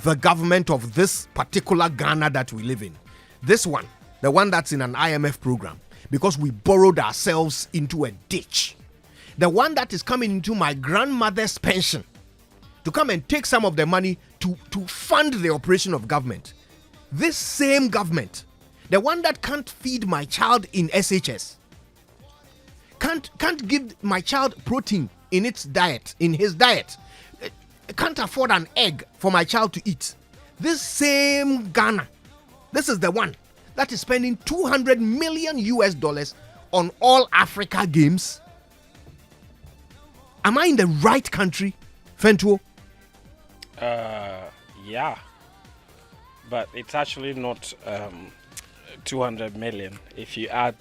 the government of this particular Ghana that we live in. This one, the one that's in an IMF program, because we borrowed ourselves into a ditch. The one that is coming into my grandmother's pension to come and take some of the money to fund the operation of government. This same government, the one that can't feed my child in SHS, can't give my child protein in his diet, can't afford an egg for my child to eat. This same Ghana, this is the one that is spending $200 million on all Africa games. Am I in the right country, Fentuo? Yeah, but it's actually not 200 million. If you add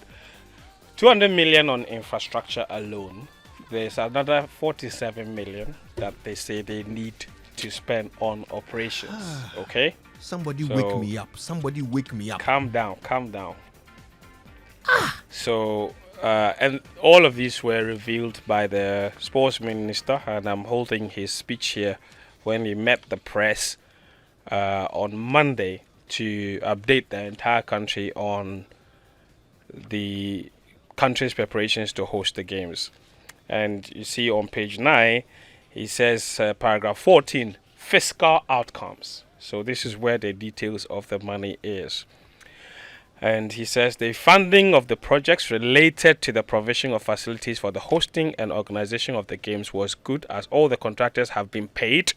200 million on infrastructure alone, there's another 47 million that they say they need to spend on operations. Okay? Somebody wake me up. Somebody wake me up. Calm down. So, and all of these were revealed by the sports minister, and I'm holding his speech here when he met the press on Monday to update the entire country on the country's preparations to host the games. And you see on page 9, he says, paragraph 14, fiscal outcomes. So this is where the details of the money is. And he says the funding of the projects related to the provision of facilities for the hosting and organization of the games was good, as all the contractors have been paid.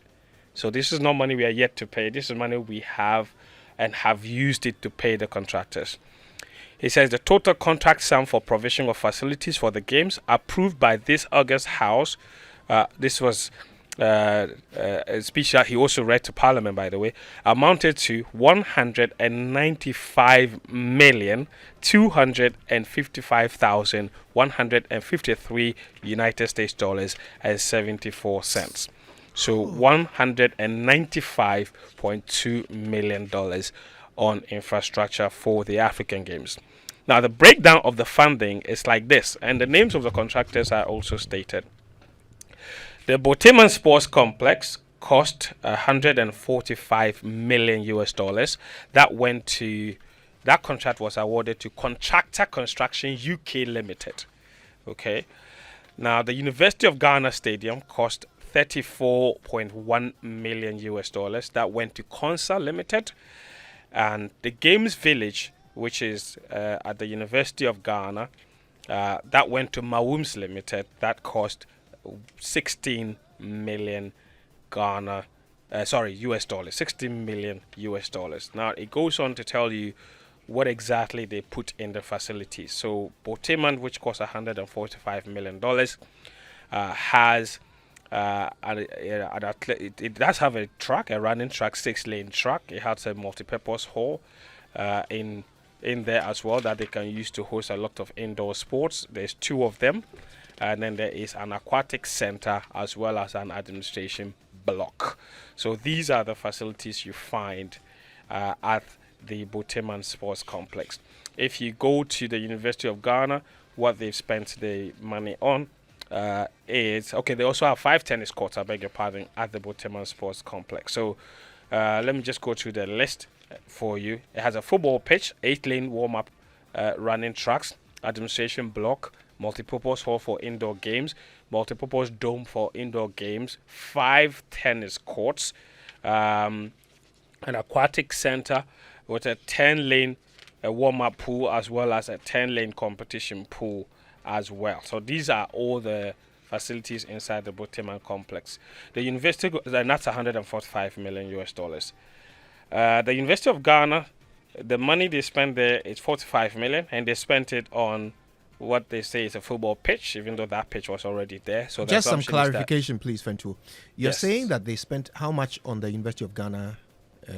So this is not money we are yet to pay. This is money we have and have used it to pay the contractors. He says the total contract sum for provision of facilities for the games approved by this August House, this was a speech that he also read to Parliament, by the way, amounted to $195,255,153 United States dollars and 74 cents. So $195.2 million on infrastructure for the African Games. Now, the breakdown of the funding is like this, and the names of the contractors are also stated. The Boteman Sports Complex cost $145 million. That contract was awarded to Contractor Construction UK Limited. Okay. Now, the University of Ghana Stadium cost $34.1 million. That went to Consa Limited. And the Games Village, which is at the University of Ghana, that went to Mawums Limited. That cost 16 million US dollars, 16 million US dollars. Now it goes on to tell you what exactly they put in the facilities. So Boteman, which costs $145 million, has it does have a track, a running track, 6-lane track. It has a multi-purpose hall in there as well that they can use to host a lot of indoor sports. There's 2 of them. And then there is an aquatic center as well as an administration block. So these are the facilities you find at the Boteman Sports Complex. If you go to the University of Ghana, what they've spent the money on is, okay, they also have 5 tennis courts, I beg your pardon, at the Boteman Sports Complex. So let me just go through the list for you. It has a football pitch, 8-lane warm-up running tracks, administration block, multipurpose hall for indoor games, multipurpose dome for indoor games, 5 tennis courts, an aquatic center with a 10-lane warm-up pool as well as a 10-lane competition pool as well. So these are all the facilities inside the Boteman complex. The university, and that's $145 million US dollars. The University of Ghana, the money they spent there is $45 million, and they spent it on what they say is a football pitch, even though that pitch was already there. So just some clarification, please, Fentuo. You're Yes. saying that they spent how much on the University of Ghana?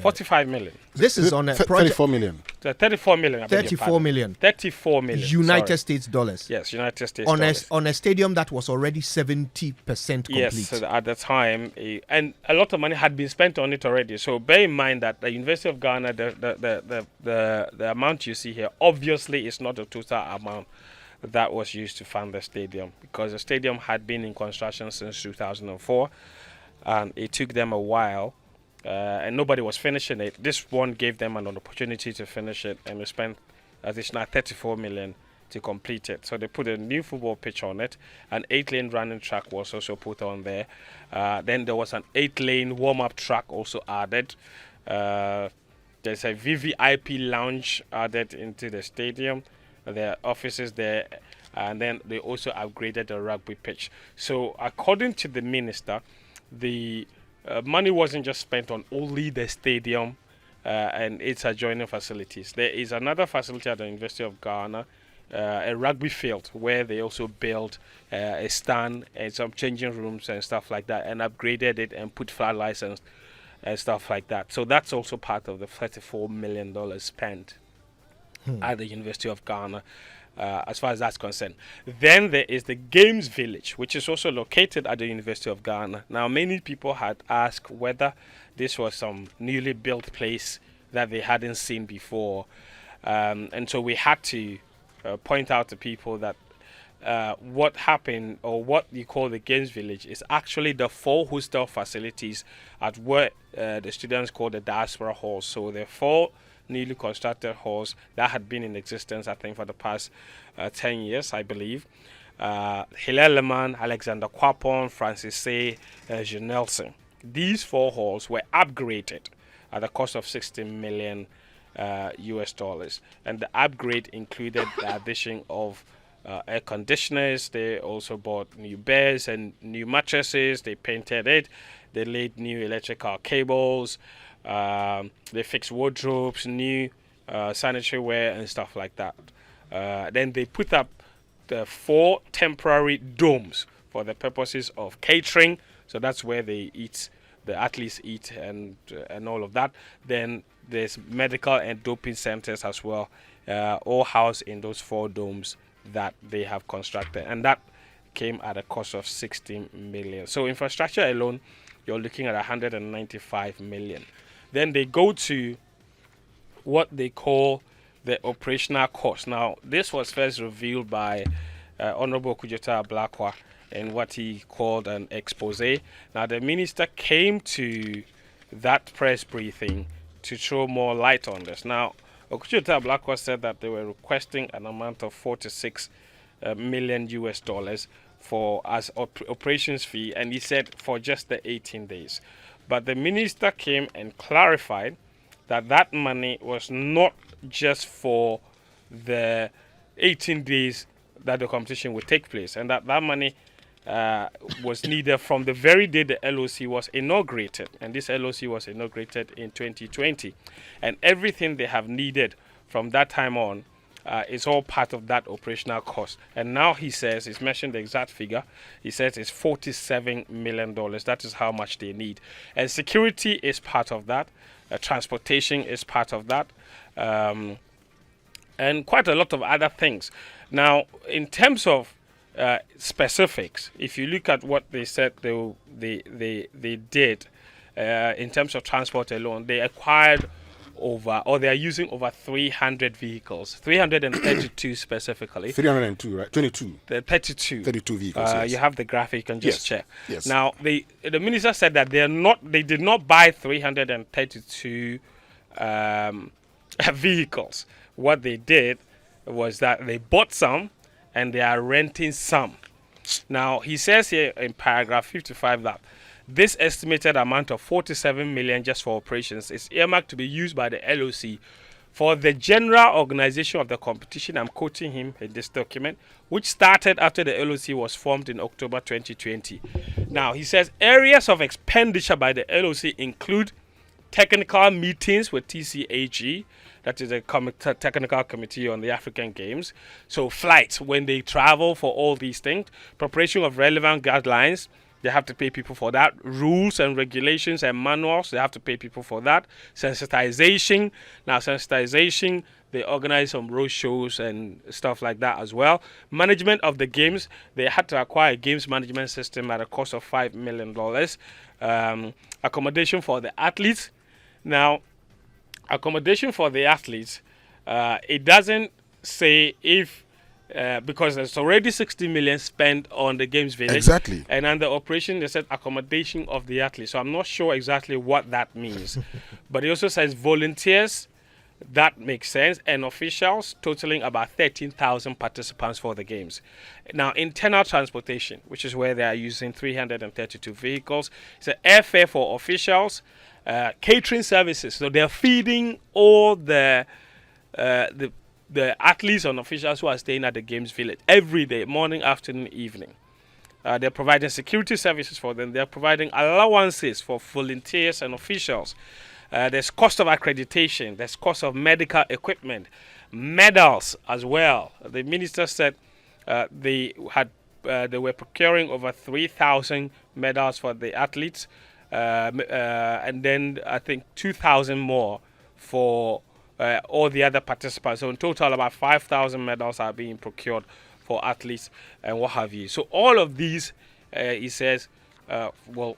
45 million. This is on a project. 34 million. 34 million. 34 million. 34 million. United States dollars. Yes, United States on dollars. on a stadium that was already 70% complete. Yes, so at the time, and a lot of money had been spent on it already. So bear in mind that the University of Ghana, the amount you see here, obviously is not the total amount that was used to fund the stadium, because the stadium had been in construction since 2004, and it took them a while and nobody was finishing it. This one gave them an opportunity to finish it, and we spent additional 34 million to complete it. So they put a new football pitch on it. An 8-lane running track was also put on there. Then there was an 8-lane warm-up track also added. There's a VVIP lounge added into the stadium. There are offices there. And then they also upgraded the rugby pitch. So according to the minister, the money wasn't just spent on only the stadium and its adjoining facilities. There is another facility at the University of Ghana, a rugby field, where they also built a stand and some changing rooms and stuff like that, and upgraded it and put floodlights and stuff like that. So that's also part of the $34 million spent at the University of Ghana. As far as that's concerned. Then there is the Games Village, which is also located at the University of Ghana. Now, many people had asked whether this was some newly built place that they hadn't seen before. And so we had to point out to people that what happened, or what you call the Games Village, is actually the 4 hostel facilities at what the students call the diaspora halls. So there are 4 newly constructed halls that had been in existence, I think, for the past 10 years, I believe. Hilaire Leman, Alexander Kwapon, Francis Say, Jean Nelson. These 4 halls were upgraded at a cost of $60 million US dollars. And the upgrade included the addition of air conditioners. They also bought new beds and new mattresses. They painted it. They laid new electrical cables. They fixed wardrobes, new sanitary ware and stuff like that. Then they put up the 4 temporary domes for the purposes of catering. So that's where they eat, the athletes eat, and all of that. Then there's medical and doping centers as well, all housed in those 4 domes that they have constructed, and that came at a cost of 16 million. So infrastructure alone, you're looking at 195 million. Then they go to what they call the operational cost. Now, this was first revealed by Honorable Kujota Ablakwa in what he called an expose. Now, the minister came to that press briefing to throw more light on this. Now, Kujota Ablakwa said that they were requesting an amount of 46 million US dollars for as operations fee, and he said for just the 18 days. But the minister came and clarified that that money was not just for the 18 days that the competition would take place, and that money was needed from the very day the LOC was inaugurated. And this LOC was inaugurated in 2020. And everything they have needed from that time on is all part of that operational cost. And now he says, he's mentioned the exact figure, he says it's $47 million. That is how much they need. And security is part of that. Transportation is part of that. And quite a lot of other things. Now, in terms of specifics, if you look at what they said they did in terms of transport alone, they acquired over, or they are using over 300 vehicles, 332 specifically. 302, right? 22. The 32 vehicles. Yes. You have the graphic, you can just check. Yes. Now, the minister said that they did not buy 332 vehicles. What they did was that they bought some and they are renting some. Now, he says here in paragraph 55 that this estimated amount of 47 million just for operations is earmarked to be used by the LOC for the general organization of the competition. I'm quoting him in this document, which started after the LOC was formed in October 2020. Now, he says areas of expenditure by the LOC include technical meetings with TCAG, that is a technical committee on the African Games. So flights, when they travel for all these things, preparation of relevant guidelines, they have to pay people for that. Rules and regulations and manuals, they have to pay people for that. Sensitization. Now, sensitization, they organize some road shows and stuff like that as well. Management of the games, they had to acquire a games management system at a cost of $5 million. Accommodation for the athletes. Now, accommodation for the athletes, it doesn't say if because there's already 60 million spent on the games village. Exactly. And under operation, they said accommodation of the athletes. So I'm not sure exactly what that means. But it also says volunteers. That makes sense. And officials, totaling about 13,000 participants for the games. Now, internal transportation, which is where they are using 332 vehicles. It's an airfare for officials, catering services. So they're feeding all the athletes and officials who are staying at the games village every day, morning, afternoon, evening. They're providing security services for them. They're providing allowances for volunteers and officials. There's cost of accreditation. There's cost of medical equipment, medals as well. The minister said they were procuring over 3,000 medals for the athletes, and then I think 2,000 more for all the other participants. So in total, about 5,000 medals are being procured for athletes and what have you. So all of these, he says, will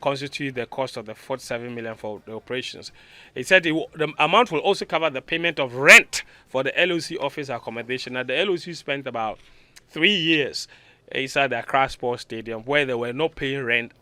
constitute the cost of the 47 million for the operations. He said the amount will also cover the payment of rent for the LOC office accommodation. Now, the LOC spent about 3 years inside the Accra Sports Stadium where they were not paying rent,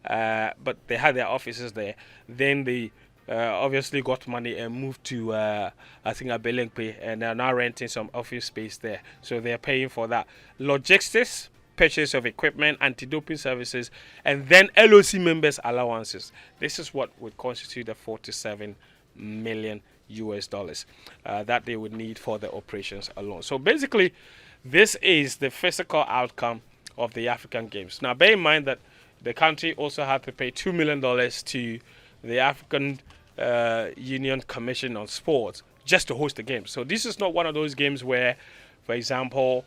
but they had their offices there. Then they obviously got money and moved to, I think, Abelenkpe, and they're now renting some office space there. So they're paying for that. Logistics, purchase of equipment, anti-doping services, and then LOC members' allowances. This is what would constitute the 47 million US dollars that they would need for the operations alone. So basically, this is the physical outcome of the African Games. Now, bear in mind that the country also had to pay $2 million to the African Union Commission on Sports just to host the games. So this is not one of those games where, for example,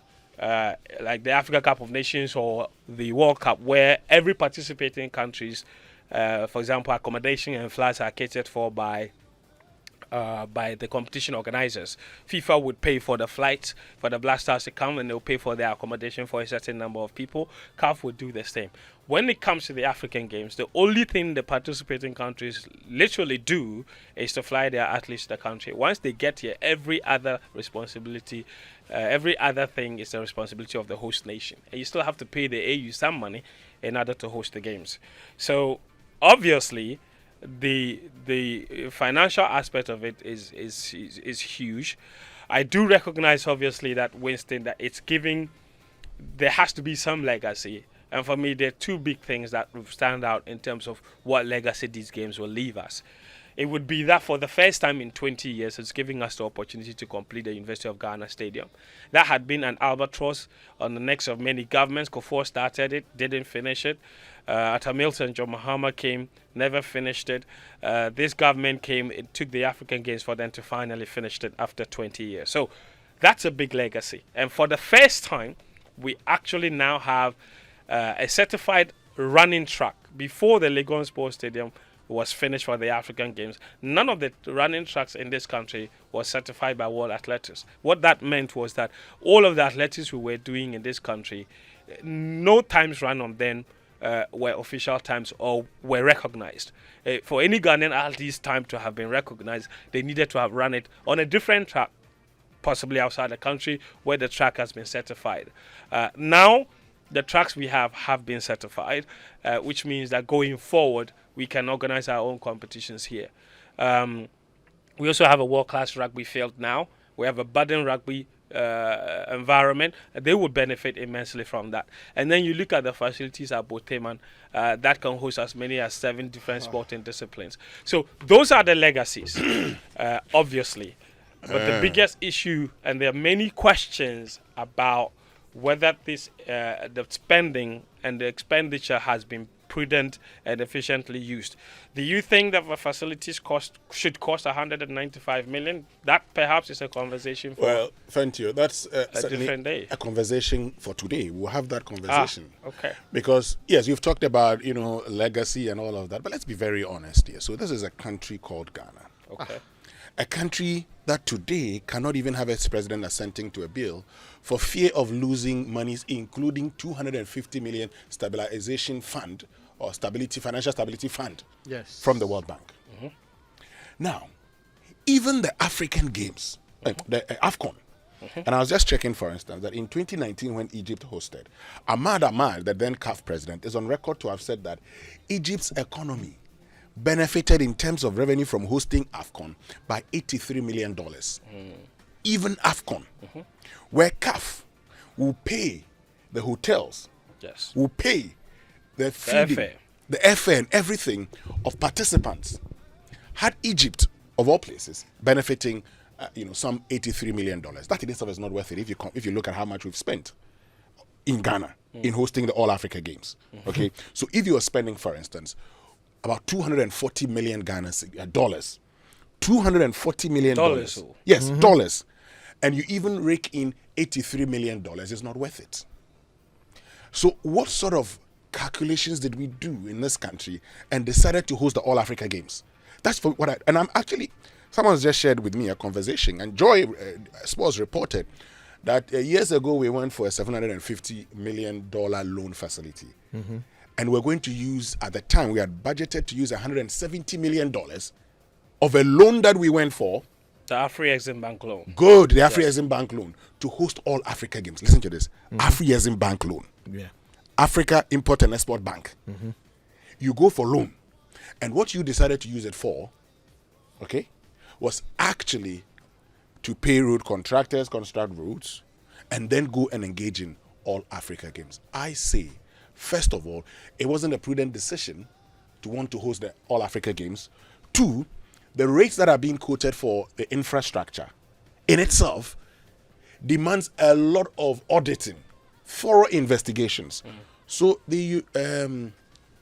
like the Africa Cup of Nations or the World Cup, where every participating countries, for example, accommodation and flights are catered for by the competition organizers. FIFA would pay for the flights for the Black Stars to come, and they'll pay for their accommodation for a certain number of people. CAF would do the same. When it comes to the African Games, the only thing the participating countries literally do is to fly their athletes to the country. Once they get here, every other responsibility, every other thing is the responsibility of the host nation. And you still have to pay the AU some money in order to host the games. So obviously, the financial aspect of it is huge. I do recognize, obviously, that Winston, that it's giving, there has to be some legacy. And for me, there are two big things that stand out in terms of what legacy these games will leave us. It would be that for the first time in 20 years, it's giving us the opportunity to complete the University of Ghana Stadium. That had been an albatross on the necks of many governments. Kufuor started it, didn't finish it. Atta Milton, John Mahama came, never finished it. This government came, it took the African Games for them to finally finish it after 20 years. So that's a big legacy. And for the first time, we actually now have a certified running track. Before the Legon Sports Stadium was finished for the African Games, none of the running tracks in this country was certified by World Athletics. What that meant was that all of the athletics we were doing in this country, no times run on them were official times or were recognized. For any Ghanaian athlete's time to have been recognized, they needed to have run it on a different track, possibly outside the country where the track has been certified. Now, the tracks we have been certified, which means that going forward, we can organize our own competitions here. We also have a world-class rugby field now. We have a budding rugby environment. They would benefit immensely from that. And then you look at the facilities at Boteman that can host as many as 7 different sporting disciplines. So those are the legacies, obviously. But the biggest issue, and there are many questions about whether this the spending and the expenditure has been prudent and efficiently used. Do you think that the facilities should cost 195 million? That perhaps is a conversation for Fentuo, that's a different day. A conversation for today. We'll have that conversation. Okay. Because yes, you've talked about legacy and all of that, but let's be very honest here. So this is a country called Ghana. Okay. A country that today cannot even have its president assenting to a bill for fear of losing monies, including 250 million stabilization fund or financial stability fund from the World Bank. Mm-hmm. Now, even the African Games, the AFCON, And I was just checking, for instance, that in 2019 when Egypt hosted, Ahmad, the then CAF president, is on record to have said that Egypt's economy benefited in terms of revenue from hosting AFCON by $83 million. Even AFCON, where CAF will pay the hotels, will pay the feeding, the airfare and everything of participants, had Egypt, of all places, benefiting some $83 million. That in itself is not worth it if you look at how much we've spent in Ghana in hosting the All Africa Games. Okay, so if you are spending, for instance, about $240 million dollars, $240 million dollars, yes, dollars, and you even rake in $83 million, it's not worth it. So what sort of calculations did we do in this country and decided to host the All Africa Games? That's for what I'm actually, someone's just shared with me a conversation, and Joy Sports reported that years ago we went for a $750 million loan facility. And we're going to use, at the time, we had budgeted to use $170 million of a loan that we went for. The Afri-Exim Bank loan. Good, the Afri-Exim Bank loan to host all Africa Games. Listen to this. Afri-Exim Bank loan. Yeah. Africa Import and Export Bank. You go for loan. And what you decided to use it for, okay, was actually to pay road contractors, construct roads, and then go and engage in all Africa Games. I say, first of all, it wasn't a prudent decision to want to host the All Africa Games. Two, the rates that are being quoted for the infrastructure in itself demands a lot of auditing, thorough investigations. So the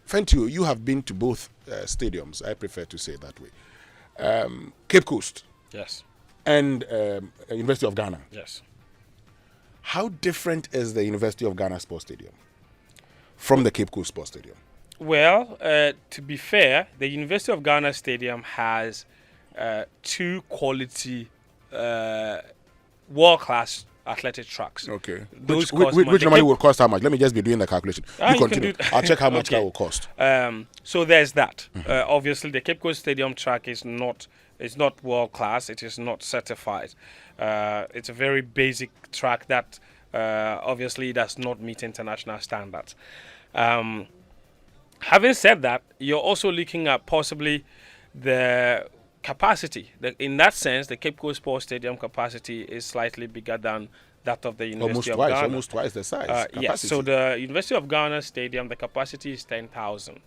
Fentuo, you have been to both stadiums. I prefer to say it that way. Cape Coast. Yes. And University of Ghana. Yes. How different is the University of Ghana Sports Stadium from the Cape Coast Sports Stadium? Well, to be fair, the University of Ghana Stadium has two quality, world-class athletic tracks. Okay. Those which normally will cost how much? Let me just be doing the calculation. You continue. I'll check how much that will cost. So there's that. Obviously, the Cape Coast Stadium track is not world-class. It is not certified. It's a very basic track that obviously does not meet international standards. Having said that, you're also looking at possibly the capacity. In that sense, the Cape Coast Sports Stadium capacity is slightly bigger than that of the University of Ghana. Almost twice the size. Yes, so the University of Ghana Stadium, the capacity is 10,000.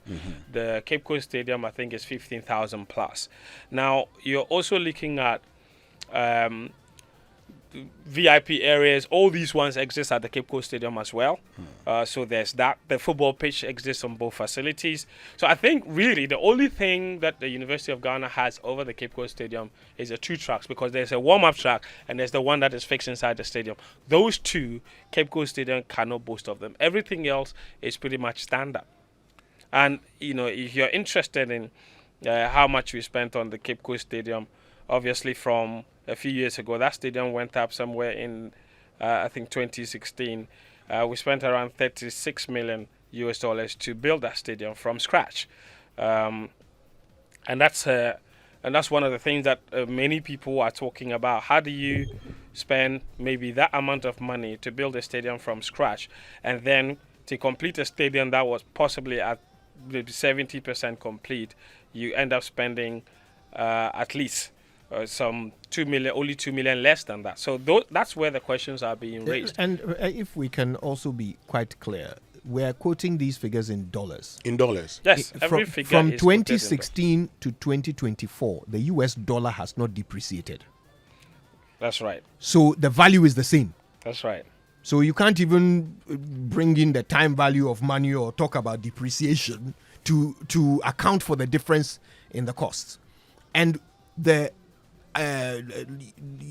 The Cape Coast Stadium, I think, is 15,000 plus. Now, you're also looking at VIP areas. All these ones exist at the Cape Coast Stadium as well. So there's that. The football pitch exists on both facilities. So I think really the only thing that the University of Ghana has over the Cape Coast Stadium is the two tracks, because there's a warm-up track and there's the one that is fixed inside the stadium. Those two, Cape Coast Stadium cannot boast of them. Everything else is pretty much standard. And, if you're interested in how much we spent on the Cape Coast Stadium, obviously from a few years ago, that stadium went up somewhere in, I think, 2016. We spent around $36 million to build that stadium from scratch, and that's one of the things that many people are talking about. How do you spend maybe that amount of money to build a stadium from scratch, and then to complete a stadium that was possibly at maybe 70% complete, you end up spending at least some $2 million, only $2 million less than that. So that's where the questions are being raised. And if we can also be quite clear, we're quoting these figures in dollars. In dollars. Yes, every figure from is 2016 to 2024, the US dollar has not depreciated. That's right. So the value is the same. That's right. So you can't even bring in the time value of money or talk about depreciation to account for the difference in the costs. And the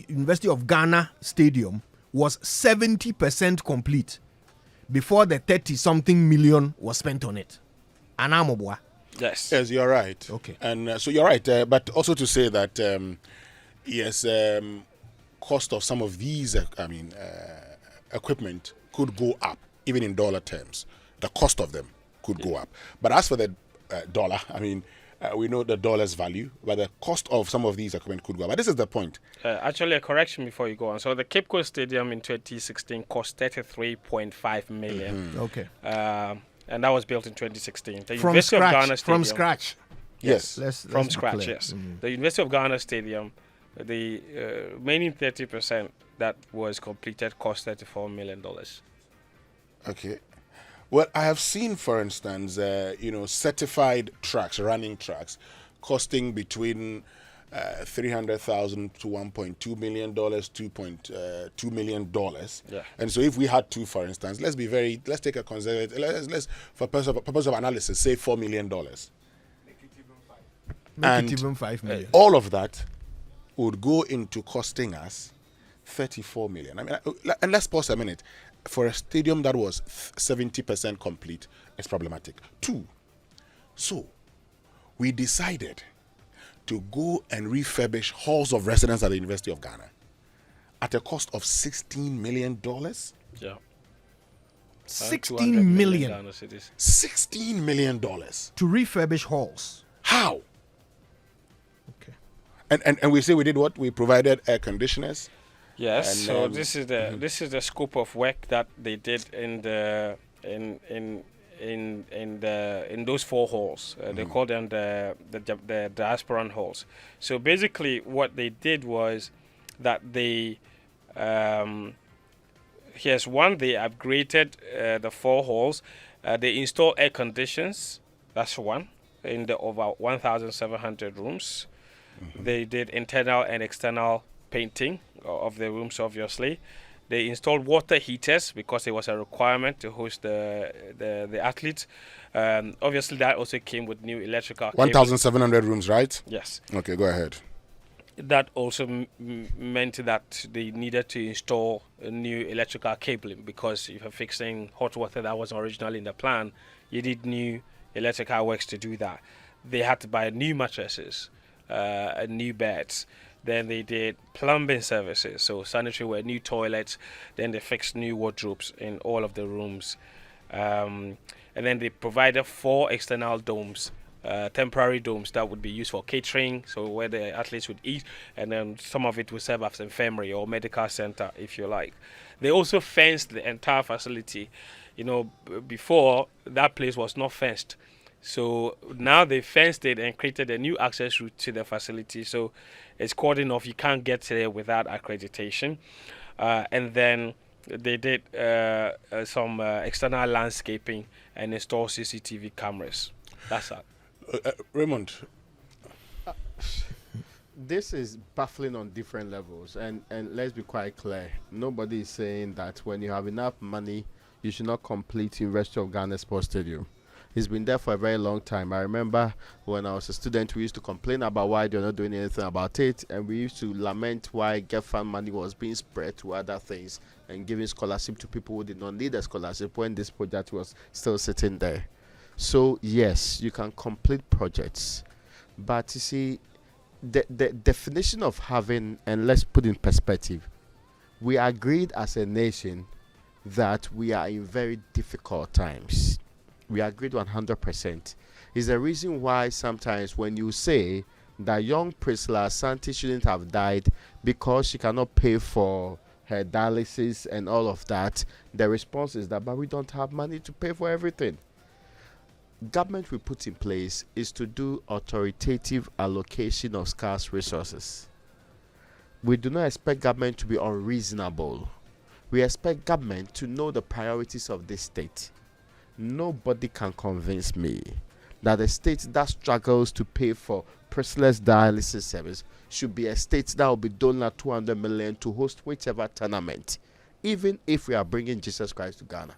University of Ghana Stadium was 70% complete before the 30-something million was spent on it. Anamobwa. Yes. Yes, you're right. Okay. And so you're right, but also to say that cost of some of these, equipment could go up, even in dollar terms. The cost of them could go up. But as for the dollar, We know the dollar's value, but the cost of some of these equipment could go up. But this is the point. Actually, a correction before you go on. So the Cape Coast Stadium in 2016 cost 33.5 million. Okay. And that was built in 2016. The From University of Ghana scratch. Stadium. From scratch. Yes. From be scratch, clear. yes. The University of Ghana Stadium, the remaining 30% that was completed cost $34 million. Okay. Well, I have seen, for instance, certified tracks, running tracks, costing between $300,000 to $1.2 million, $2.2 million. Yeah. And so, if we had two, for instance, let's take a conservative. Let's for purpose of analysis, say $4 million. Make it even 5 million. All of that would go into costing us 34 million. I mean, and let's pause a minute. For a stadium that was 70% complete, it's problematic. Two, so we decided to go and refurbish halls of residence at the University of Ghana at a cost of $16 million. Yeah. 16 million Ghana cedis. $16 million. to refurbish halls. How? Okay. And we say we did what? We provided air conditioners. Yes. And, So this is the scope of work that they did in those four halls. They call them the diasporan halls. So basically, what they did was that they here's one. They upgraded the four halls. They installed air conditions. That's one in the over 1,700 rooms. They did internal and external painting of the rooms, obviously. They installed water heaters because it was a requirement to host the athletes. Obviously, that also came with new electrical cables. 1,700 rooms, right? Yes. Okay, go ahead. That also meant that they needed to install a new electrical cabling because if you're fixing hot water that was originally in the plan, you need new electrical works to do that. They had to buy new mattresses, new beds. Then they did plumbing services, so sanitary ware, new toilets. Then they fixed new wardrobes in all of the rooms. And then they provided 4 external domes, temporary domes that would be used for catering, so where the athletes would eat, and then some of it would serve as infirmary or medical center, if you like. They also fenced the entire facility. Before, that place was not fenced. So now they fenced it and created a new access route to the facility. So it's cordoned off. You can't get there without accreditation. And then they did some external landscaping and installed CCTV cameras. That's that. Raymond. This is baffling on different levels. And let's be quite clear. Nobody is saying that when you have enough money, you should not complete University of Ghana Sports Stadium. It's been there for a very long time. I remember when I was a student, we used to complain about why they're not doing anything about it, and we used to lament why GEFAN money was being spread to other things and giving scholarship to people who did not need a scholarship when this project was still sitting there. So yes, you can complete projects, but you see, the definition of having, and let's put in perspective, we agreed as a nation that we are in very difficult times. We agreed 100%. Is the reason why sometimes when you say that young Priscilla Asante shouldn't have died because she cannot pay for her dialysis and all of that, the response is that, but we don't have money to pay for everything. Government we put in place is to do authoritative allocation of scarce resources. We do not expect government to be unreasonable. We expect government to know the priorities of this state. Nobody can convince me that a state that struggles to pay for Priscilla's dialysis service should be a state that will be donating 200 million to host whichever tournament, even if we are bringing Jesus Christ to Ghana.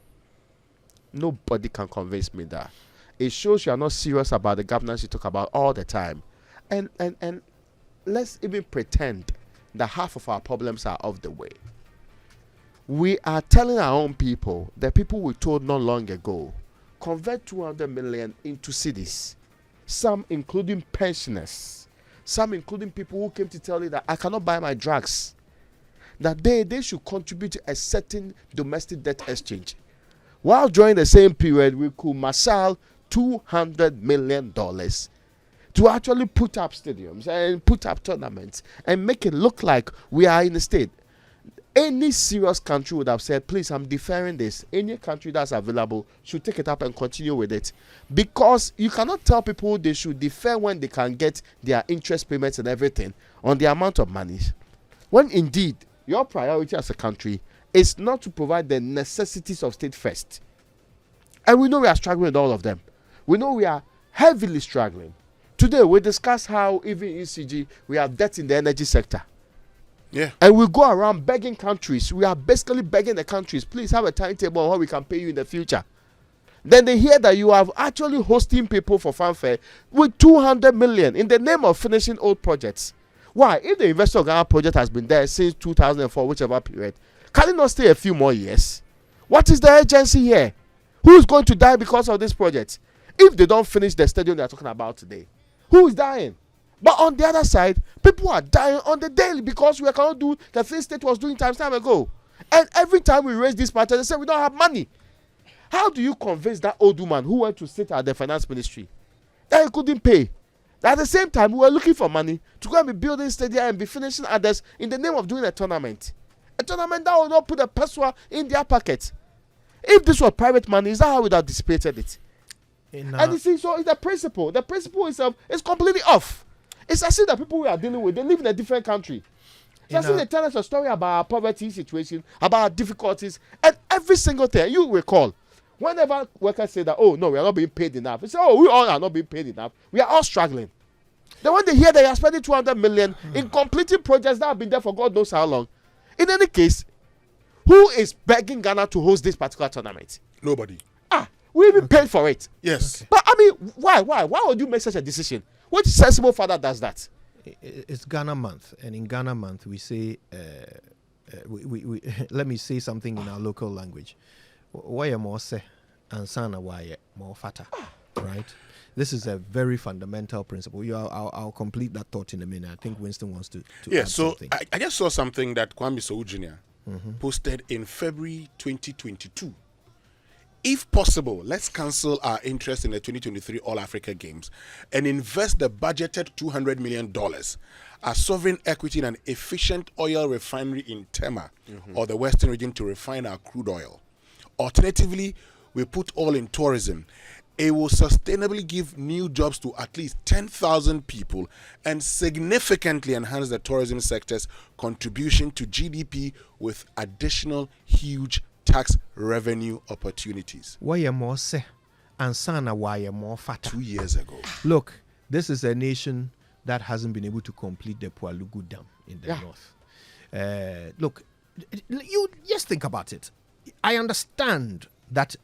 Nobody can convince me that. It shows you are not serious about the governance you talk about all the time. And let's even pretend that half of our problems are off the way. We are telling our own people, the people we told not long ago, convert 200 million into cedis. Some including pensioners. Some including people who came to tell you that I cannot buy my drugs. That they should contribute to a certain domestic debt exchange. While during the same period, we could marshal $200 million to actually put up stadiums and put up tournaments and make it look like we are in the state. Any serious country would have said, please, I'm deferring this. Any country that's available should take it up and continue with it. Because you cannot tell people they should defer when they can get their interest payments and everything on the amount of money. When indeed your priority as a country is not to provide the necessities of state first. And we know we are struggling with all of them. We know we are heavily struggling. Today we discuss how even ECG, we have debt in the energy sector. Yeah. And we go around begging countries. We are basically begging the countries, please have a timetable on how we can pay you in the future. Then they hear that you are actually hosting people for fanfare with 200 million in the name of finishing old projects. Why? If the Investor of Ghana project has been there since 2004, whichever period, can it not stay a few more years? What is the urgency here? Who is going to die because of this project? If they don't finish the stadium they are talking about today, who is dying? But on the other side, people are dying on the daily because we cannot do the things state was doing time ago. And every time we raise this matter, they say we don't have money. How do you convince that old woman who went to sit at the finance ministry that he couldn't pay? That at the same time, we were looking for money to go and be building stadium and be finishing others in the name of doing a tournament. A tournament that will not put a peswa in their pocket. If this was private money, is that how we would have dissipated it? And you see, so it's the principle. The principle itself is completely off. It's as if the people we are dealing with, they live in a different country. It's as if they tell us a story about our poverty situation, about our difficulties, and every single thing. You recall, whenever workers say that, oh no, we are not being paid enough, they say, oh, we all are not being paid enough. We are all struggling. Then when they hear that you are spending 200 million in completing projects that have been there for God knows how long, in any case, who is begging Ghana to host this particular tournament? Nobody. We even paid for it. Yes. But I mean, why would you make such a decision? Which sensible father does that? It's Ghana month, and in Ghana month we say, we let me say something in our local language. Why more say, and sana why more fata, right? This is a very fundamental principle. I'll complete that thought in a minute. I think Winston wants to add so something. I just saw something that Kwame Sow Jr. Posted in February 2022. If possible, let's cancel our interest in the 2023 All Africa Games and invest the budgeted $200 million as sovereign equity in an efficient oil refinery in Tema or the Western region to refine our crude oil. Alternatively, we put oil in tourism. It will sustainably give new jobs to at least 10,000 people and significantly enhance the tourism sector's contribution to GDP with additional huge tax revenue opportunities. Why more say, and sana why more fata. 2 years ago. Look, this is a nation that hasn't been able to complete the Pualugu Dam in the north. Look, you just think about it. I understand that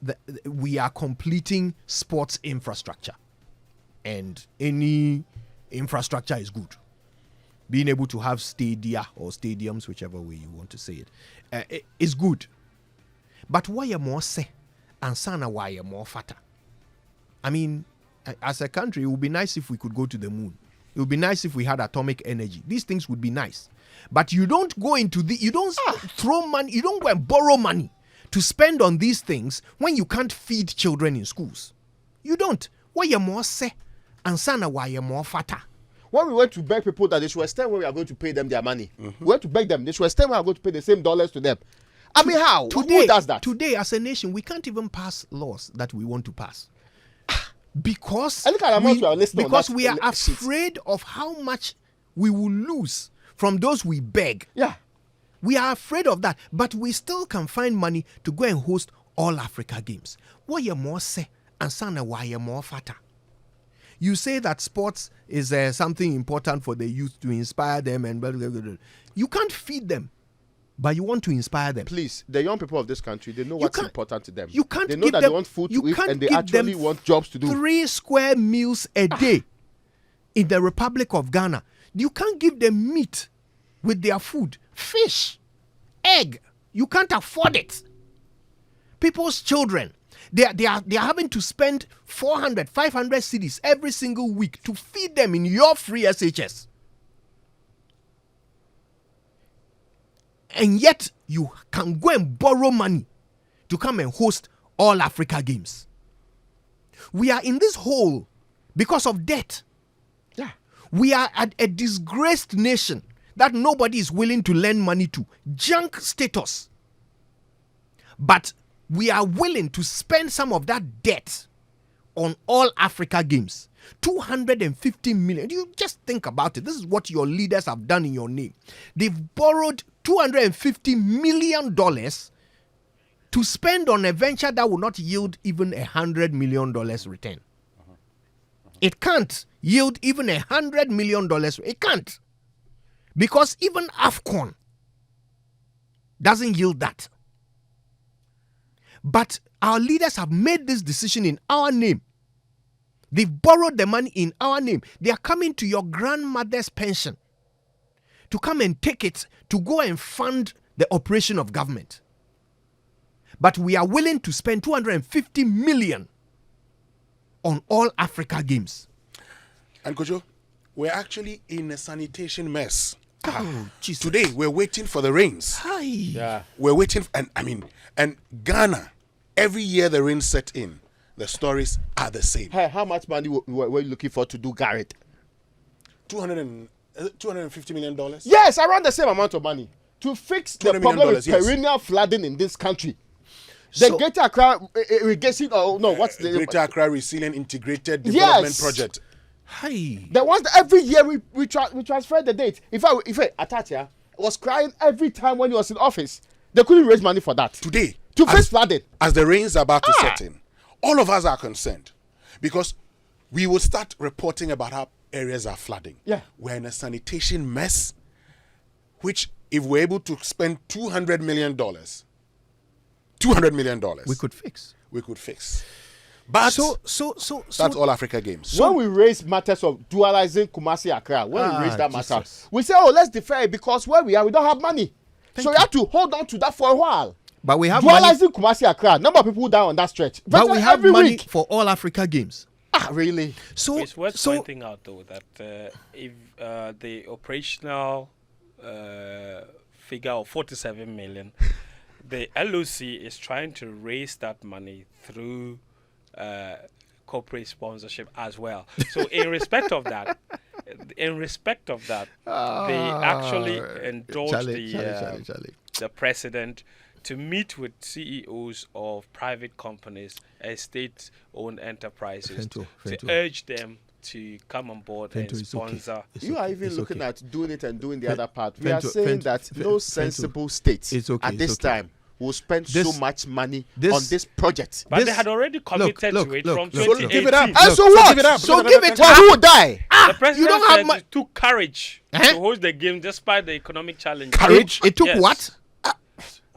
we are completing sports infrastructure, and any infrastructure is good. Being able to have stadia or stadiums, whichever way you want to say it, is good. But why more say, and sana why more fata? I mean, as a country, it would be nice if we could go to the moon. It would be nice if we had atomic energy. These things would be nice. But you don't go into you don't throw money, you don't go and borrow money to spend on these things when you can't feed children in schools. You don't. Why more say, and sana why more fata? When we went to beg people that they should extend when we are going to pay them their money, we went to beg them, they should extend when we are going to pay the same dollars to them. I mean, how? Who does that? Today, as a nation, we can't even pass laws that we want to pass. Because we are afraid of how much we will lose from those we beg. Yeah. We are afraid of that, but we still can find money to go and host All Africa Games. What you more say, and sana why you more fata? You say that sports is something important for the youth to inspire them and blah, blah, blah, blah. You can't feed them, but you want to inspire them. Please, the young people of this country, they know what's important to them. You can't. They know that they want food to eat, and they actually want jobs to do. 3 square meals a day in the Republic of Ghana. You can't give them meat with their food, fish, egg. You can't afford it. People's children, they are having to spend 400, 500 cedis every single week to feed them in your free SHS. And yet you can go and borrow money to come and host All Africa Games. We are in this hole because of debt. We are a disgraced nation that nobody is willing to lend money to. Junk status. But we are willing to spend some of that debt on all Africa games. 250 million. You just think about it. This is what your leaders have done in your name. They've borrowed $250 million to spend on a venture that will not yield even $100 million return. It can't yield even $100 million. It can't. Because even AFCON doesn't yield that. But our leaders have made this decision in our name. They've borrowed the money in our name. They are coming to your grandmother's pension to come and take it to go and fund the operation of government. But we are willing to spend 250 million on all Africa games. And Kojo, we're actually in a sanitation mess. Oh, Jesus. Today, we're waiting for the rains. Hi. Yeah. We're waiting, and Ghana, every year the rains set in, the stories are the same. Hey, how much money were you looking for to do Garrett? $250 million? Yes, around the same amount of money to fix the $200 problem million, with yes. perennial flooding in this country. The So- Greater Accra irrigation, what's the Greater Accra Resilient Integrated Development Yes. Project. Hi. The ones that every year we transfer the date. If Atatia was crying every time when he was in office, they couldn't raise money for that. Today, To face flooding. as the rains are about to set in, all of us are concerned because we will start reporting about how areas are flooding. Yeah. We're in a sanitation mess, which if we're able to spend $200 million, We could fix. we could fix. But So that's all Africa games. When we raise matters of dualizing Kumasi Accra, when we raise that matter, Jesus. we say, let's defer it because where we are, we don't have money. So you have to hold on to that for a while. But we have money. Dualizing Kumasi Accra, number of people down on that stretch. But we have every money week. for all Africa games. Really? So It's worth so pointing out, though, that if the operational figure of 47 million, the LOC is trying to raise that money through corporate sponsorship as well. So, in respect of that, they actually endorsed the president to meet with CEOs of private companies and state-owned enterprises Fentuo. to urge them to come on board Fentuo, and it's okay. sponsor. It's You are okay, even it's looking okay. at doing it and doing the other part. We Fentuo, are saying Fentuo, that Fentuo, no sensible state It's okay, at it's this okay. time will spend This- so much money this- on this project. But they This- had already committed look, to it look, from look, 2018. give it up. And so So what? give it up. So give it Well, up. who will die? The president you don't have said it took courage Eh? to host the game despite the economic challenges. Courage? It took Yes. what?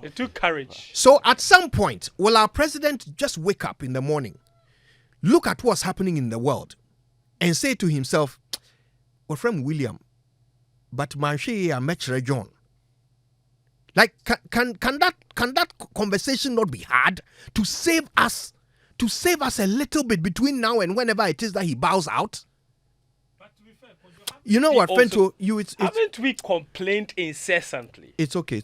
It took courage. So at some point, will our president just wake up in the morning, look at what's happening in the world, and say to himself, "Well, friend William, but my John." Like, can that conversation not be had to save us a little bit between now and whenever it is that he bows out? You know what, Also- Fentuo? Haven't we complained incessantly? It's okay.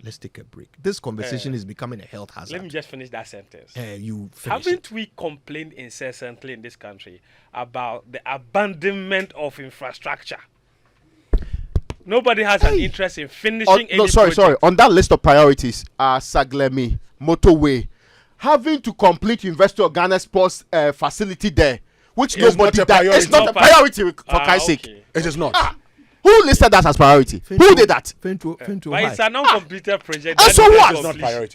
Let's take a break. This conversation is becoming a health hazard. Let me just finish that sentence. You finish it. Haven't we complained incessantly in this country about the abandonment of infrastructure? Nobody has an interest in finishing any project. On that list of priorities are Saglemi, motorway, having to complete University of Ghana sports facility there, which It's nobody not a died. priority. It's not a priority for Christ's sake. Okay. It is not. Who listed that as priority? Who did that? Fentuo, But it's hi. an uncompleted project. And that so needs what? It's not completion. priority.